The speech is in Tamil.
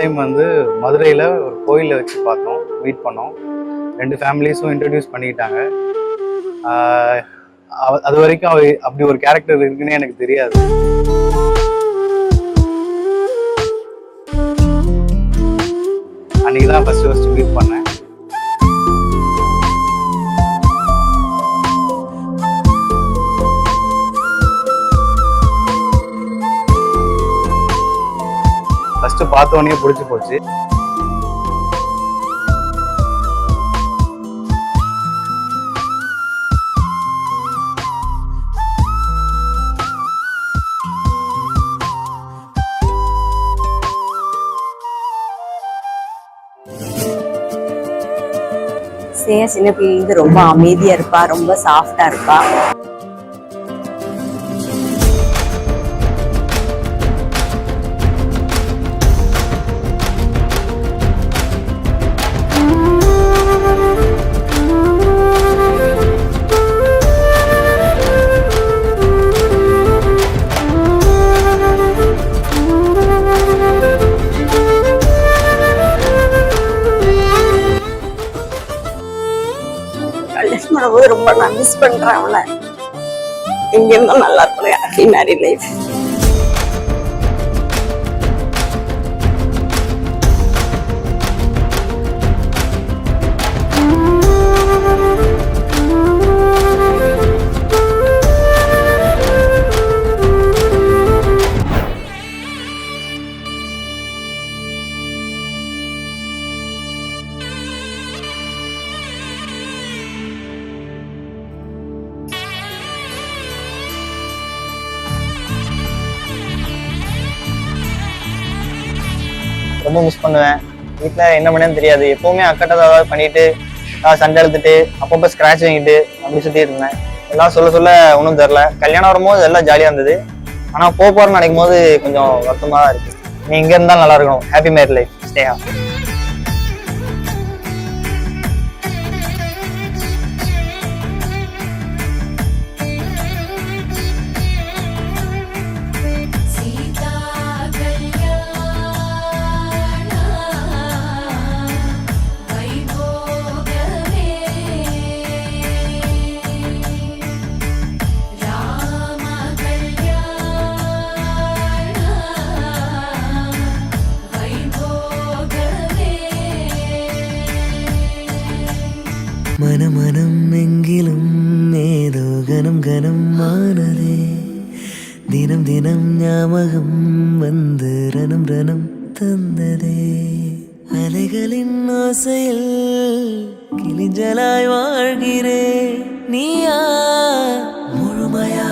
டைம் வந்து மதுரையில் ஒரு கோயிலில் வச்சு பார்த்தோம், மீட் பண்ணோம். 2 ஃபேமிலிஸும் இன்ட்ரடியூஸ் பண்ணிக்கிட்டாங்க. அது வரைக்கும் அப்படி ஒரு கேரக்டர் இருக்குன்னே எனக்கு தெரியாது. அன்றைக்கி தான் ஃபஸ்ட்டு மீட் பண்ணேன். ஃபஸ்ட்டு பார்த்தோன்னே பிடிச்சி போச்சு. சின்ன பிள்ளைங்க ரொம்ப அமைதியா இருப்பா, ரொம்ப சாஃப்டா இருப்பா. ரொம்ப நான் மிஸ் பண்றேன் அவளை. எங்க இருந்தா நல்லா இருக்கணும். Happy married life. ரொம்ப மிஸ் பண்ணுவேன். வீட்டில் என்ன பண்ணேன்னு தெரியாது. எப்போவுமே அக்கட்டை ஏதாவது பண்ணிட்டு சண்டை எழுத்துட்டு அப்பப்போ ஸ்க்ராட்ச் வாங்கிட்டு அப்படி சுற்றிட்டு இருந்தேன். எல்லாம் சொல்ல ஒன்றும் தெரில. கல்யாணம் வரும்போது எல்லாம் ஜாலியாக இருந்தது. ஆனால் போகிறேன்னு நினைக்கும் போது கொஞ்சம் வருத்தமாக தான் இருக்குது. நீ இங்கே இருந்தால் நல்லா இருக்கணும். Happy married life. ஸ்டேயா. மனம் எங்கிலும் ஏதோ கனம் ஆனதே. தினம் ஞாபகம் வந்து ரணம் தந்ததே. அலைகளின் ஆசையில் கிளிஞ்சலாய் வாழ்கிறே. நீயா முழுமையா